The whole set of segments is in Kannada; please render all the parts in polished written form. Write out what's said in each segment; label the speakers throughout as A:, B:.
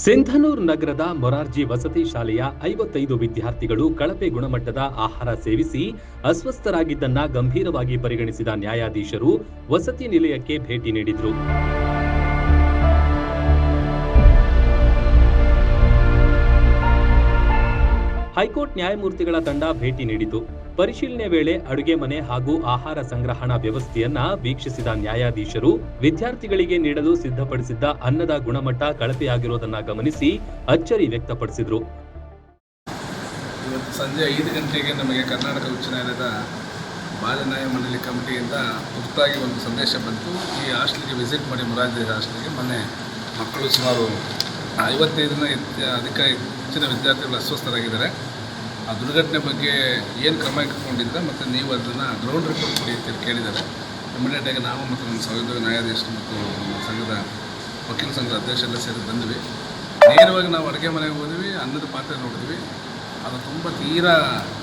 A: ಸಿಂಧನೂರು ನಗರದ ಮೊರಾರ್ಜಿ ವಸತಿ ಶಾಲೆಯ 55 ವಿದ್ಯಾರ್ಥಿಗಳು ಕಳಪೆ ಗುಣಮಟ್ಟದ ಆಹಾರ ಸೇವಿಸಿ ಅಸ್ವಸ್ಥರಾಗಿದ್ದನ್ನ ಗಂಭೀರವಾಗಿ ಪರಿಗಣಿಸಿದ ನ್ಯಾಯಾಧೀಶರು ವಸತಿ ನಿಲಯಕ್ಕೆ ಭೇಟಿ ನೀಡಿದರು. ಹೈಕೋರ್ಟ್ ನ್ಯಾಯಮೂರ್ತಿಗಳ ತಂಡ ಭೇಟಿ ನೀಡಿತು. ಪರಿಶೀಲನೆ ವೇಳೆ ಅಡುಗೆ ಮನೆ ಹಾಗೂ ಆಹಾರ ಸಂಗ್ರಹಣಾ ವ್ಯವಸ್ಥೆಯನ್ನ ವೀಕ್ಷಿಸಿದ ನ್ಯಾಯಾಧೀಶರು ವಿದ್ಯಾರ್ಥಿಗಳಿಗೆ ನೀಡಲು ಸಿದ್ಧಪಡಿಸಿದ್ದ ಅನ್ನದ ಗುಣಮಟ್ಟ ಕಳಪೆಯಾಗಿರುವುದನ್ನು ಗಮನಿಸಿ ಅಚ್ಚರಿ ವ್ಯಕ್ತಪಡಿಸಿದರು.
B: ಇವತ್ತು ಸಂಜೆ 5 ಗಂಟೆಗೆ ನಮಗೆ ಕರ್ನಾಟಕ ಉಚ್ಚ ನ್ಯಾಯಾಲಯದ ಬಾಲ್ಯ ನ್ಯಾಯ ಮಂಡಳಿ ಕಮಿಟಿಯಿಂದ ತುರ್ತಾಗಿ ಒಂದು ಸಂದೇಶ ಬಂತು. ಈ ಹಾಸ್ಟೆಲ್ಗೆ ವಿಸಿಟ್ ಮಾಡಿ ಮೊರಾರ್ಜಿ ಹಾಸ್ಟೆಲ್ಗೆ ಮೊನ್ನೆ ಮಕ್ಕಳು ಸುಮಾರು 55 ಅಧಿಕ ಹೆಚ್ಚಿನ ವಿದ್ಯಾರ್ಥಿಗಳು ಅಸ್ವಸ್ಥರಾಗಿದ್ದಾರೆ. ಆ ದುರ್ಘಟನೆ ಬಗ್ಗೆ ಏನು ಕ್ರಮ ಕೈಗೊಂಡಿದ್ದಾರೆ ಮತ್ತು ನೀವು ಅದನ್ನು ಗ್ರೌಂಡ್ ರಿಪೋರ್ಟ್ ಕೊಡಿ ಅಂತ ಕೇಳಿದ್ದಾರೆ. ಇಮಿಡಿಯೇಟಾಗಿ ನಾವು ಮತ್ತು ನಮ್ಮ ಸಹೋದ್ಯೋಗ ನ್ಯಾಯಾಧೀಶರು ಮತ್ತು ನಮ್ಮ ಸಂಘದ ವಕೀಲ ಸಂಘದ ಅಧ್ಯಕ್ಷರೆಲ್ಲ ಸೇರಿ ಬಂದ್ವಿ. ನೇರವಾಗಿ ನಾವು ಅಡುಗೆ ಮನೆಗೆ ಹೋದ್ವಿ. ಅನ್ನದ ಪಾತ್ರೆ ನೋಡಿದ್ವಿ. ಅದು ತುಂಬ ತೀರಾ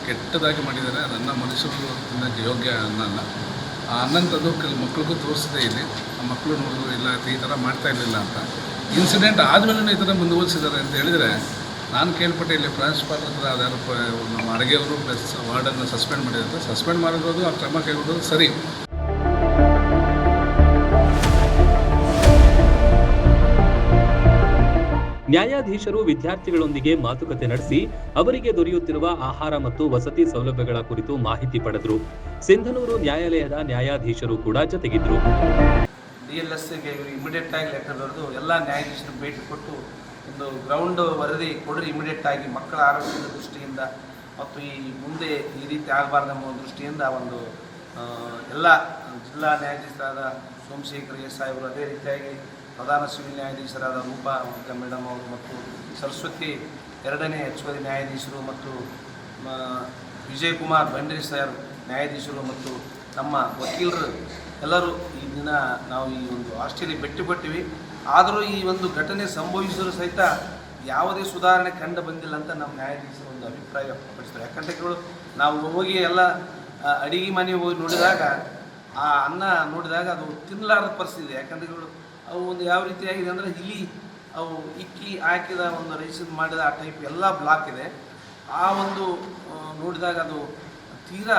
B: ಕೆಟ್ಟದಾಗಿ ಮಾಡಿದ್ದಾರೆ. ಅದನ್ನು ಮನುಷ್ಯರು ತಿನ್ನೋಕ್ಕೆ ಯೋಗ್ಯ ಅನ್ನ ಅಲ್ಲ. ಆ ಅನ್ನಂಥದ್ದು ಮಕ್ಕಳಿಗೂ ತೋರಿಸಿದೆ. ಇಲ್ಲಿ ಆ ಮಕ್ಕಳು ನೋಡಿದ್ರು ಇಲ್ಲ ಈ ಥರ ಮಾಡ್ತಾ ಇರಲಿಲ್ಲ ಅಂತ. ಇನ್ಸಿಡೆಂಟ್ ಆದಮೇಲೆ ಈ ಥರ ಮುಂದುವರಿಸಿದ್ದಾರೆ ಅಂತ ಹೇಳಿದರೆ ನಾನು ಕೇಳ್ಪಟ್ಟೆ ಇಲ್ಲಿ ಪ್ರಿನ್ಸಿಪಾಲ್ ಹತ್ರ ಅದ್ಯಾರು ನಮ್ಮ ಅಡುಗೆಯವರು ಪ್ಲಸ್ ವಾರ್ಡನ್ನು ಸಸ್ಪೆಂಡ್ ಮಾಡಿದ್ದಾರೆ. ಸಸ್ಪೆಂಡ್ ಮಾಡಿರೋದು ಆ ಕ್ರಮ ಕೈಗೊಂಡು ಸರಿ.
A: ನ್ಯಾಯಾಧೀಶರು ವಿದ್ಯಾರ್ಥಿಗಳೊಂದಿಗೆ ಮಾತುಕತೆ ನಡೆಸಿ ಅವರಿಗೆ ದೊರೆಯುತ್ತಿರುವ ಆಹಾರ ಮತ್ತು ವಸತಿ ಸೌಲಭ್ಯಗಳ ಕುರಿತು ಮಾಹಿತಿ ಪಡೆದರು. ಸಿಂಧನೂರು ನ್ಯಾಯಾಲಯದ ನ್ಯಾಯಾಧೀಶರು ಕೂಡ ಜೊತೆಗಿದ್ರು.
C: DLSಗೆ ಇಮಿಡಿಯೇಟ್ ಆಗಿ ಲೆಟರ್ ಬರೆದು ಎಲ್ಲ ನ್ಯಾಯಾಧೀಶರು ಭೇಟಿ ಕೊಟ್ಟು ಒಂದು ಗ್ರೌಂಡ್ ವರದಿ ಕೊಡ್ರಿ ಇಮಿಡಿಯೇಟ್ ಆಗಿ ಮಕ್ಕಳ ಆರೋಗ್ಯದ ದೃಷ್ಟಿಯಿಂದ ಮತ್ತು ಈ ಮುಂದೆ ಈ ರೀತಿ ಆಗಬಾರ್ದೆಂಬ ದೃಷ್ಟಿಯಿಂದ ಒಂದು ಎಲ್ಲ ಜಿಲ್ಲಾ ನ್ಯಾಯಾಧೀಶರಾದ ಸೋಮಶೇಖರ್ ಎಸ್ ಸಾಹೇಬರು, ಅದೇ ರೀತಿಯಾಗಿ ಪ್ರಧಾನ ಸಿವಿಲ್ ನ್ಯಾಯಾಧೀಶರಾದ ರೂಪಾ ಮೇಡಮ್ ಅವರು ಮತ್ತು ಸರಸ್ವತಿ 2ನೇ ಹೆಚ್ಚುವರಿ ನ್ಯಾಯಾಧೀಶರು ಮತ್ತು ವಿಜಯಕುಮಾರ್ ಬಂಡ್ರಿ ಸರ್ ನ್ಯಾಯಾಧೀಶರು ಮತ್ತು ನಮ್ಮ ವಕೀಲರು ಎಲ್ಲರೂ ಈ ದಿನ ನಾವು ಈ ಒಂದು ಹಾಸ್ಟೆಲಿಗೆ ಭೇಟಿ ಕೊಟ್ಟಿವಿ. ಆದರೂ ಈ ಒಂದು ಘಟನೆ ಸಂಭವಿಸಿದರೂ ಸಹಿತ ಯಾವುದೇ ಸುಧಾರಣೆ ಕಂಡು ಬಂದಿಲ್ಲ ಅಂತ ನಮ್ಮ ನ್ಯಾಯಾಧೀಶರು ಒಂದು ಅಭಿಪ್ರಾಯ ವ್ಯಕ್ತಪಡಿಸ್ತಾರೆ. ಯಾಕಂದರೆ ನಾವು ಹೋಗಿ ಎಲ್ಲ ಅಡಿಗೆ ಮನೆಗೆ ಹೋಗಿ ನೋಡಿದಾಗ ಆ ಅನ್ನ ನೋಡಿದಾಗ ಅದು ತಿನ್ನಲಾರದ ಪರಿಸ್ಥಿತಿ. ಯಾಕಂದರೆ ಅವು ಒಂದು ಯಾವ ರೀತಿಯಾಗಿದೆ ಅಂದರೆ ಇಲ್ಲಿ ಅವು ಇಕ್ಕಿ ಹಾಕಿದ ಒಂದು ರೈಸಿಂದ ಮಾಡಿದ ಆ ಟೈಪ್ ಎಲ್ಲ ಬ್ಲಾಕ್ ಇದೆ. ಆ ಒಂದು ನೋಡಿದಾಗ ಅದು ತೀರಾ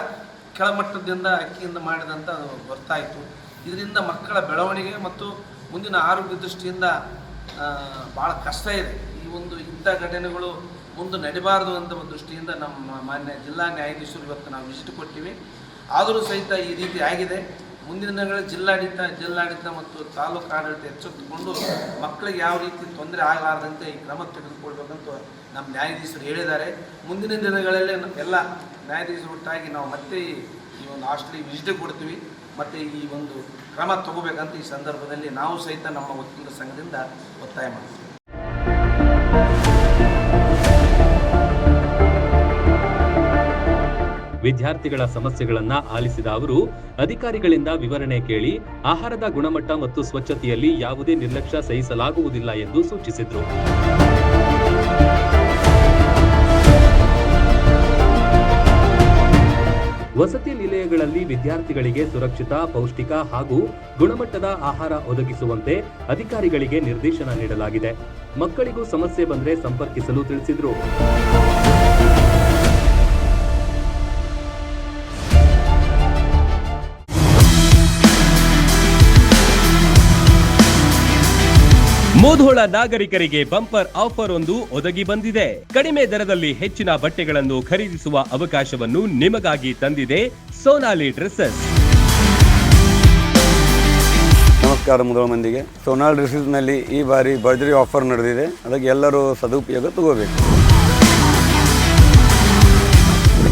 C: ಕೆಳಮಟ್ಟದಿಂದ ಅಕ್ಕಿಯಿಂದ ಮಾಡಿದಂಥ ಅದು ಗೊತ್ತಾಯಿತು. ಇದರಿಂದ ಮಕ್ಕಳ ಬೆಳವಣಿಗೆ ಮತ್ತು ಮುಂದಿನ ಆರೋಗ್ಯ ದೃಷ್ಟಿಯಿಂದ ಭಾಳ ಕಷ್ಟ ಇದೆ. ಈ ಒಂದು ಇಂಥ ಘಟನೆಗಳು ಮುಂದೆ ನಡಿಬಾರ್ದು ಅಂತ ಒಂದು ದೃಷ್ಟಿಯಿಂದ ನಮ್ಮ ಮಾನ್ಯ ಜಿಲ್ಲಾ ನ್ಯಾಯಾಧೀಶರು ಇವತ್ತು ನಾವು ವಿಸಿಟ್ ಕೊಟ್ಟಿವಿ. ಆದರೂ ಸಹಿತ ಈ ರೀತಿ ಆಗಿದೆ. ಮುಂದಿನ ದಿನಗಳಲ್ಲಿ ಜಿಲ್ಲಾಡಳಿತ ಮತ್ತು ತಾಲೂಕು ಆಡಳಿತ ಎಚ್ಚೆತ್ತುಕೊಂಡು ಮಕ್ಕಳಿಗೆ ಯಾವ ರೀತಿ ತೊಂದರೆ ಆಗಲಾರದಂತೆ ಈ ಕ್ರಮ ತೆಗೆದುಕೊಳ್ಬೇಕಂತ ನಮ್ಮ ನ್ಯಾಯಾಧೀಶರು ಹೇಳಿದ್ದಾರೆ. ಮುಂದಿನ ದಿನಗಳಲ್ಲಿ ಎಲ್ಲ ನ್ಯಾಯಾಧೀಶರು ಒಟ್ಟಾಗಿ ನಾವು ಮತ್ತೆ ಈ ಒಂದು ಹಾಸ್ಟೆಲಿಗೆ ವಿಸಿಟ್ ಕೊಡ್ತೀವಿ ಮತ್ತು ಈ ಒಂದು ಕ್ರಮ ತಗೋಬೇಕಂತ ಈ ಸಂದರ್ಭದಲ್ಲಿ ನಾವು ಸಹಿತ ನಮ್ಮ ವಕೀಲರ ಸಂಘದಿಂದ ಒತ್ತಾಯ ಮಾಡ್ತೀವಿ.
A: ವಿದ್ಯಾರ್ಥಿಗಳ ಸಮಸ್ಯೆಗಳನ್ನ ಆಲಿಸಿದ ಅವರು ಅಧಿಕಾರಿಗಳಿಂದ ವಿವರಣೆ ಕೇಳಿ ಆಹಾರದ ಗುಣಮಟ್ಟ ಮತ್ತು ಸ್ವಚ್ಛತೆಯಲ್ಲಿ ಯಾವುದೇ ನಿರ್ಲಕ್ಷ್ಯ ಸಹಿಸಲಾಗುವುದಿಲ್ಲ ಎಂದು ಸೂಚಿಸಿದರು. ವಸತಿ ನಿಲಯಗಳಲ್ಲಿ ವಿದ್ಯಾರ್ಥಿಗಳಿಗೆ ಸುರಕ್ಷಿತ, ಪೌಷ್ಟಿಕ ಹಾಗೂ ಗುಣಮಟ್ಟದ ಆಹಾರ ಒದಗಿಸುವಂತೆ ಅಧಿಕಾರಿಗಳಿಗೆ ನಿರ್ದೇಶನ ನೀಡಲಾಗಿದೆ. ಮಕ್ಕಳಿಗೂ ಸಮಸ್ಯೆ ಬಂದರೆ ಸಂಪರ್ಕಿಸಲು ತಿಳಿಸಿದರು. ಮುಧೋಳ ನಾಗರಿಕರಿಗೆ ಬಂಪರ್ ಆಫರ್ ಒಂದು ಒದಗಿ ಬಂದಿದೆ. ಕಡಿಮೆ ದರದಲ್ಲಿ ಹೆಚ್ಚಿನ ಬಟ್ಟೆಗಳನ್ನು ಖರೀದಿಸುವ ಅವಕಾಶವನ್ನು ನಿಮಗಾಗಿ ತಂದಿದೆ ಸೋನಾಲಿ ಡ್ರೆಸ್ಸಸ್.
D: ನಮಸ್ಕಾರ ಮುಧೋಳ ಮಂದಿಗೆ. ಸೋನಾಲಿ ಡ್ರೆಸ್ಸಸ್ನಲ್ಲಿ ಈ ಬಾರಿ ಭರ್ಜರಿ ಆಫರ್ ನಡೆದಿದೆ. ಅದಕ್ಕೆ ಎಲ್ಲರೂ ಸದುಪಯೋಗ ತಗೋಬೇಕು.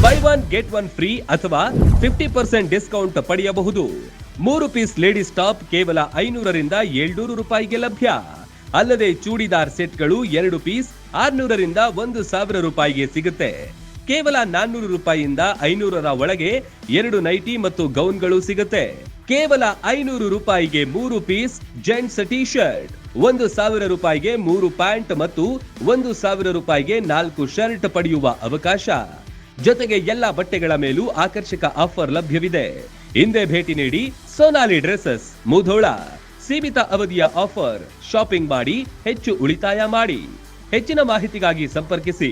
A: By one get one free ಅಥವಾ 50% ಡಿಸ್ಕೌಂಟ್ ಪಡೆಯಬಹುದು. 3 ಪೀಸ್ ಲೇಡೀಸ್ ಟಾಪ್ ಕೇವಲ 500 ರಿಂದ 700 ರೂಪಾಯಿಗೆ ಲಭ್ಯ. ಅಲ್ಲದೆ ಚೂಡಿದಾರ್ ಸೆಟ್ಗಳು 2 ಪೀಸ್ 600 ರಿಂದ 1000 ರೂಪಾಯಿಗೆ ಸಿಗುತ್ತೆ. ಕೇವಲ 400 ರೂಪಾಯಿಯಿಂದ 500ರ ಒಳಗೆ 2 ನೈಟಿ ಮತ್ತು ಗೌನ್ಗಳು ಸಿಗುತ್ತೆ. ಕೇವಲ 500 ರೂಪಾಯಿಗೆ 3 ಪೀಸ್ ಜೆಂಟ್ಸ್ ಟಿ ಶರ್ಟ್, 1000 ರೂಪಾಯಿಗೆ 3 ಪ್ಯಾಂಟ್ ಮತ್ತು 1000 ರೂಪಾಯಿಗೆ 4 ಶರ್ಟ್ ಪಡೆಯುವ ಅವಕಾಶ. ಜೊತೆಗೆ ಎಲ್ಲಾ ಬಟ್ಟೆಗಳ ಮೇಲೂ ಆಕರ್ಷಕ ಆಫರ್ ಲಭ್ಯವಿದೆ. ಹಿಂದೆ ಭೇಟಿ ನೀಡಿ ಸೋನಾಲಿ ಡ್ರೆಸ್ಸಸ್, ಮುಧೋಳ. ಸೀಮಿತ ಅವಧಿಯ ಆಫರ್. ಶಾಪಿಂಗ್ ಮಾಡಿ ಹೆಚ್ಚು ಉಳಿತಾಯ ಮಾಡಿ. ಹೆಚ್ಚಿನ ಮಾಹಿತಿಗಾಗಿ ಸಂಪರ್ಕಿಸಿ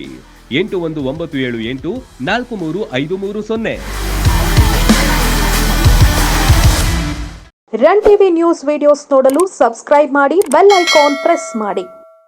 A: 8197843530.
E: ರನ್ ಟಿವಿ ನ್ಯೂಸ್ ವಿಡಿಯೋಸ್ ನೋಡಲು ಸಬ್ಸ್ಕ್ರೈಬ್ ಮಾಡಿ, ಬೆಲ್ ಐಕಾನ್ ಪ್ರೆಸ್ ಮಾಡಿ.